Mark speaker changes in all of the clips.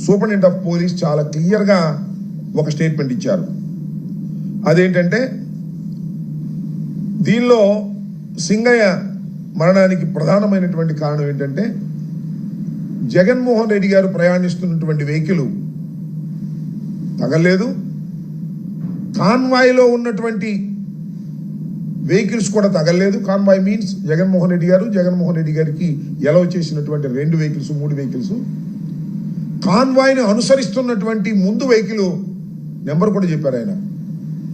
Speaker 1: Superintendent of police చాలా క్లియర్గా ఒక స్టేట్మెంట్ ఇచ్చారు. అదేంటంటే దీనిలో సింగయ్య మరణానికి ప్రధానమైనటువంటి కారణం ఏంటంటే జగన్మోహన్ రెడ్డి గారు ప్రయాణిస్తున్నటువంటి వెహికల్ తగలేదు, కాన్వాయ్లో ఉన్నటువంటి వెహికల్స్ కూడా తగలేదు. కాన్వాయ్ మీన్స్ జగన్మోహన్ రెడ్డి గారికి ఎలవ్ చేసినటువంటి 2 వెహికల్స్ 3 వెహికల్స్, కాన్వాయ్ని అనుసరిస్తున్నటువంటి ముందు వెహికల్ నెంబర్ కూడా చెప్పారు ఆయన,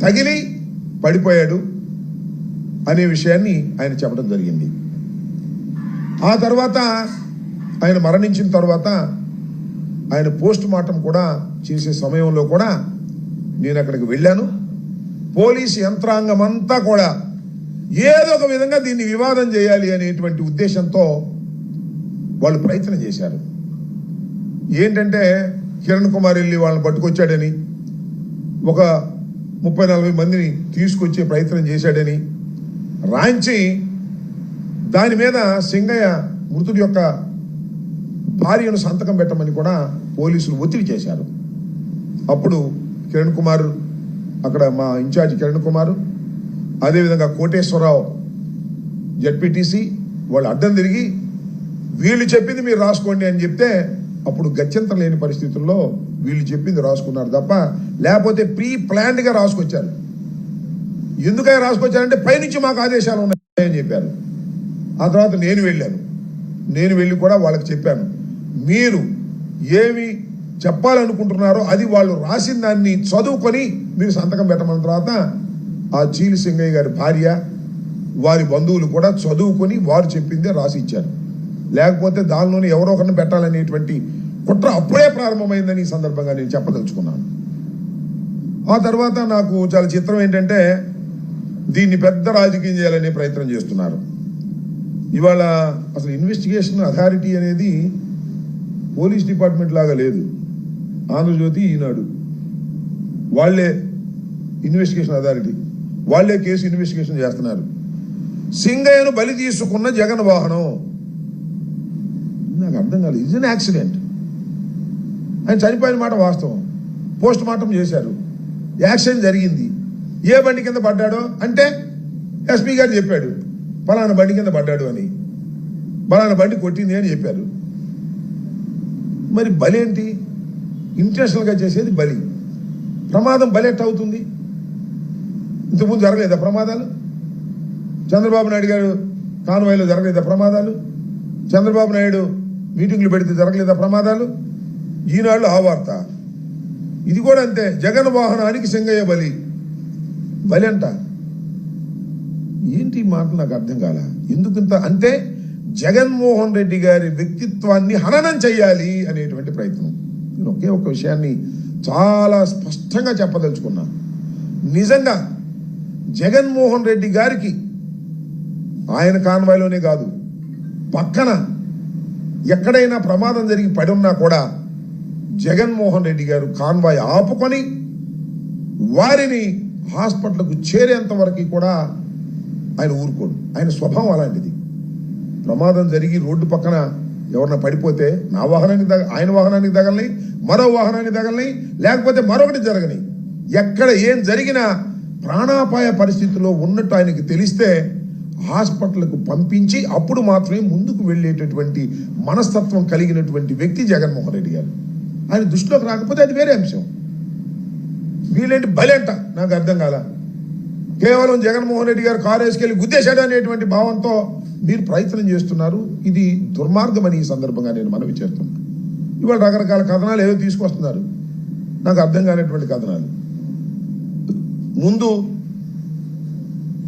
Speaker 1: తగిలి పడిపోయాడు అనే విషయాన్ని ఆయన చెప్పడం జరిగింది. ఆ తర్వాత ఆయన మరణించిన తర్వాత ఆయన పోస్ట్ మార్టం కూడా చేసే సమయంలో కూడా నేను అక్కడికి వెళ్ళాను. పోలీసు యంత్రాంగం అంతా కూడా ఏదో ఒక విధంగా దీన్ని వివాదం చేయాలి అనేటువంటి ఉద్దేశంతో వాళ్ళు ప్రయత్నం చేశారు. ఏంటంటే కిరణ్ కుమార్ వెళ్ళి వాళ్ళని పట్టుకొచ్చాడని, ఒక 30-40 మందిని తీసుకొచ్చే ప్రయత్నం చేశాడని రాంచి దాని మీద సింగయ్య మృతుడి యొక్క భార్యను సంతకం పెట్టమని కూడా పోలీసులు ఒత్తిడి చేశారు. అప్పుడు కిరణ్ కుమార్, అక్కడ మా ఇన్ఛార్జ్ కిరణ్ కుమార్, అదేవిధంగా కోటేశ్వరరావు జడ్పీటీసీ వాళ్ళు అడ్డం తిరిగి వీళ్ళు చెప్పింది మీరు రాసుకోండి అని చెప్తే అప్పుడు గత్యంతరం లేని పరిస్థితుల్లో వీళ్ళు చెప్పింది రాసుకున్నారు తప్ప లేకపోతే ప్రీ ప్లాన్డ్గా రాసుకొచ్చారు. ఎందుకని రాసుకొచ్చారంటే పైనుంచి మాకు ఆదేశాలు ఉన్నాయని చెప్పారు. ఆ తర్వాత నేను వెళ్ళి కూడా వాళ్ళకి చెప్పాను, మీరు ఏమి చెప్పాలనుకుంటున్నారో అది వాళ్ళు రాసిన దాన్ని చదువుకొని మీరు సంతకం పెట్టమన్న తర్వాత ఆ చీలి సింగయ్య గారి భార్య వారి బంధువులు కూడా చదువుకొని వారు చెప్పిందే రాసి ఇచ్చారు. లేకపోతే దానిలోనే ఎవరో ఒకరిని పెట్టాలనేటువంటి కుట్ర అప్పుడే ప్రారంభమైందని ఈ సందర్భంగా నేను చెప్పదలుచుకున్నాను. ఆ తర్వాత నాకు చాలా చిత్రం ఏంటంటే దీన్ని పెద్ద రాజకీయం చేయాలనే ప్రయత్నం చేస్తున్నారు. ఇవాళ అసలు ఇన్వెస్టిగేషన్ అథారిటీ అనేది పోలీస్ డిపార్ట్మెంట్ లాగా లేదు. ఆంధ్రజ్యోతి, ఈనాడు వాళ్ళే ఇన్వెస్టిగేషన్ అథారిటీ, వాళ్ళే కేసు ఇన్వెస్టిగేషన్ చేస్తున్నారు. సింగయ్యను బలి తీసుకున్న జగన్ వాహనం నాకు అర్థం కాలేదు. ఇది యాక్సిడెంట్, ఆయన చనిపోయిన మాట వాస్తవం, పోస్ట్ మార్టం చేశారు, యాక్సిడెంట్ జరిగింది. ఏ బండి కింద పడ్డాడో అంటే ఎస్పీ గారు చెప్పాడు పలానా బండి కింద పడ్డాడు అని, పలానా బండి కొట్టింది అని చెప్పారు. మరి బలి ఏంటి? ఇంటెన్షనల్గా చేసేది బలి. ప్రమాదం బలి ఎట్ట అవుతుంది? ఇంతకుముందు జరగలేదా ప్రమాదాలు? చంద్రబాబు నాయుడు గారు కాన్వాయ్లో జరగలేదా ప్రమాదాలు? చంద్రబాబు నాయుడు మీటింగ్లు పెడితే జరగలేదా ప్రమాదాలు? ఈనాళ్ళు ఆ వార్త. ఇది కూడా అంతే, జగన్ వాహనానికి సింగయ్య బలి అంట. ఏంటి మాట నాకు అర్థం కాల. ఎందుకంత అంటే జగన్మోహన్ రెడ్డి గారి వ్యక్తిత్వాన్ని హననం చెయ్యాలి అనేటువంటి ప్రయత్నం. నేను ఒకే ఒక విషయాన్ని చాలా స్పష్టంగా చెప్పదలుచుకున్నా. నిజంగా జగన్మోహన్ రెడ్డి గారికి ఆయన కాన్వాయ్లోనే కాదు, పక్కన ఎక్కడైనా ప్రమాదం జరిగి పడి ఉన్నా కూడా జగన్మోహన్ రెడ్డి గారు కాన్వాయ్ ఆపుకొని వారిని హాస్పిటల్కు చేరేంత వరకు కూడా ఆయన ఊరుకోడు. ఆయన స్వభావం అలాంటిది. ప్రమాదం జరిగి రోడ్డు పక్కన ఎవరన్నా పడిపోతే నా వాహనానికి ఆయన వాహనానికి తగలని, మరో వాహనానికి తగలని, లేకపోతే మరొకటి జరగని, ఎక్కడ ఏం జరిగినా ప్రాణాపాయ పరిస్థితిలో ఉన్నట్టు ఆయనకి తెలిస్తే హాస్పిటల్కు పంపించి అప్పుడు మాత్రమే ముందుకు వెళ్ళేటటువంటి మనస్తత్వం కలిగినటువంటి వ్యక్తి జగన్మోహన్ రెడ్డి గారు. ఆయన దృష్టిలోకి రాకపోతే అది వేరే అంశం. వీళ్ళేంటి బలి అంట నాకు అర్థం కాల. కేవలం జగన్మోహన్ రెడ్డి గారు కారు వేసుకెళ్ళి గుద్దేశాడు అనేటువంటి భావంతో మీరు ప్రయత్నం చేస్తున్నారు. ఇది దుర్మార్గం అని ఈ సందర్భంగా నేను మనవి చేస్తున్నాను. ఇవాళ రకరకాల కథనాలు ఏవో తీసుకొస్తున్నారు, నాకు అర్థం కానటువంటి కథనాలు. ముందు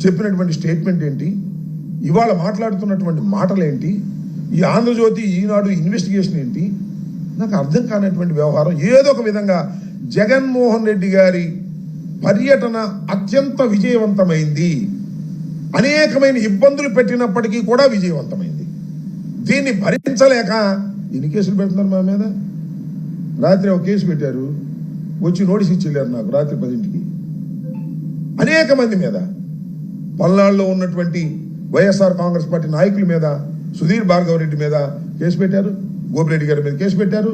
Speaker 1: చెప్పినటువంటి స్టేట్మెంట్ ఏంటి, ఇవాళ మాట్లాడుతున్నటువంటి మాటలు ఏంటి, ఈ ఆంధ్రజ్యోతి ఈనాడు ఇన్వెస్టిగేషన్ ఏంటి, నాకు అర్థం కానటువంటి వ్యవహారం. ఏదో ఒక విధంగా జగన్మోహన్ రెడ్డి గారి పర్యటన అత్యంత విజయవంతమైంది. అనేకమైన ఇబ్బందులు పెట్టినప్పటికీ కూడా విజయవంతమైంది. దీన్ని భరించలేక ఎన్ని కేసులు పెడుతున్నారు మా మీద. రాత్రి ఒక కేసు పెట్టారు, వచ్చి నోటీస్ ఇచ్చి వెళ్ళారు నాకు రాత్రి 10ంటికి. అనేక మంది మీద, పల్నాడులో ఉన్నటువంటి వైఎస్ఆర్ కాంగ్రెస్ పార్టీ నాయకుల మీద, సుధీర్ భార్గవ్ రెడ్డి మీద కేసు పెట్టారు, గోపిరెడ్డి గారి మీద కేసు పెట్టారు,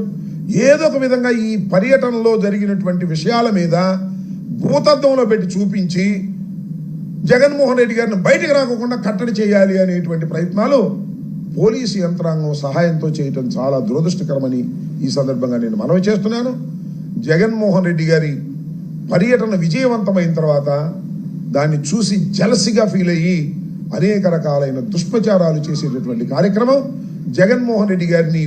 Speaker 1: ఏదో ఒక విధంగా ఈ పర్యటనలో జరిగినటువంటి విషయాల మీద భూతద్దంలో పెట్టి చూపించి జగన్మోహన్ రెడ్డి గారిని బయటికి రాకుండా కట్టడి చేయాలి అనేటువంటి ప్రయత్నాలు పోలీసు యంత్రాంగం సహాయంతో చేయటం చాలా దురదృష్టకరమని ఈ సందర్భంగా నేను మనవి చేస్తున్నాను. జగన్మోహన్ రెడ్డి గారి పర్యటన విజయవంతమైన తర్వాత దాన్ని చూసి జలసిగా ఫీల్ అయ్యి అనేక రకాలైన దుష్ప్రచారాలు చేసేటటువంటి కార్యక్రమం, జగన్మోహన్ రెడ్డి గారిని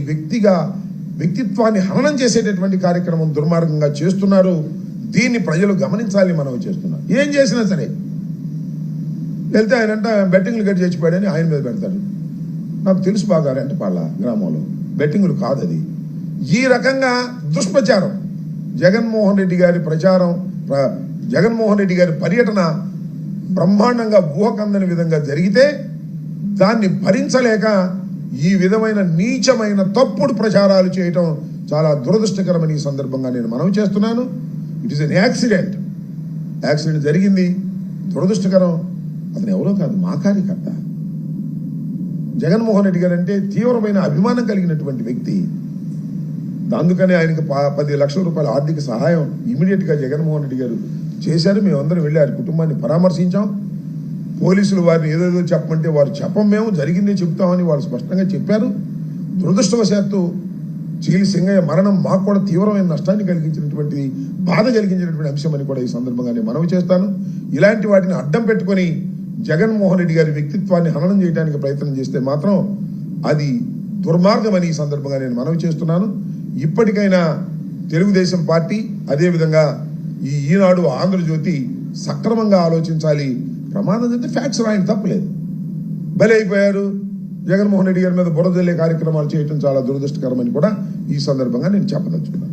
Speaker 1: వ్యక్తిత్వాన్ని హననం చేసేటటువంటి కార్యక్రమం దుర్మార్గంగా చేస్తున్నారు. దీన్ని ప్రజలు గమనించాలని మనవి చేస్తున్నారు. ఏం చేసినా సరే వెళ్తే ఆయనంట బెట్టింగ్లు కట్టి చచ్చిపోయాడని ఆయన మీద పెడతారు. నాకు తెలుసు బాగా రెంటపాళ్ళ గ్రామంలో బెట్టింగులు కాదు అది. ఈ రకంగా దుష్ప్రచారం, జగన్మోహన్ రెడ్డి గారి జగన్మోహన్ రెడ్డి గారి పర్యటన బ్రహ్మాండంగా ఊహకందని విధంగా జరిగితే దాన్ని భరించలేక ఈ విధమైన నీచమైన తప్పుడు ప్రచారాలు చేయటం చాలా దురదృష్టకరమని ఈ సందర్భంగా నేను మనవి చేస్తున్నాను. ఇట్ ఈస్ ఎన్ యాక్సిడెంట్ జరిగింది, దురదృష్టకరం. అతను ఎవరో కాదు, మా కార్యకర్త. జగన్మోహన్ రెడ్డి గారు అంటే తీవ్రమైన అభిమానం కలిగినటువంటి వ్యక్తి. అందుకనే ఆయనకి 10 లక్షల రూపాయల ఆర్థిక సహాయం ఇమీడియట్గా జగన్మోహన్ రెడ్డి గారు చేశారు. మేమందరం వెళ్ళి ఆయన కుటుంబాన్ని పరామర్శించాం. పోలీసులు వారిని ఏదేదో చెప్పమంటే వారు చెప్పం, మేము జరిగిందే చెప్తామని వాళ్ళు స్పష్టంగా చెప్పారు. దురదృష్టవశాత్తు చీలి సింగయ్య మరణం మాకు కూడా తీవ్రమైన నష్టాన్ని కలిగించినటువంటి, బాధ కలిగించినటువంటి అంశం అని కూడా ఈ సందర్భంగా నేను మనవి చేస్తాను. ఇలాంటి వాటిని అడ్డం పెట్టుకొని జగన్మోహన్ రెడ్డి గారి వ్యక్తిత్వాన్ని హననం చేయడానికి ప్రయత్నం చేస్తే మాత్రం అది దుర్మార్గం అని ఈ సందర్భంగా నేను మనవి చేస్తున్నాను. ఇప్పటికైనా తెలుగుదేశం పార్టీ, అదేవిధంగా ఈనాడు, ఆంధ్రజ్యోతి సక్రమంగా ఆలోచించాలి. ప్రమాదం అంటే ఫ్యాక్ట్స్ రాయని తప్పలేదు. బలి అయిపోయారు, జగన్మోహన్ రెడ్డి గారి మీద బురదల్లే కార్యక్రమాలు చేయడం చాలా దురదృష్టకరమని కూడా ఈ సందర్భంగా నేను చెప్పదలుచుకున్నాను.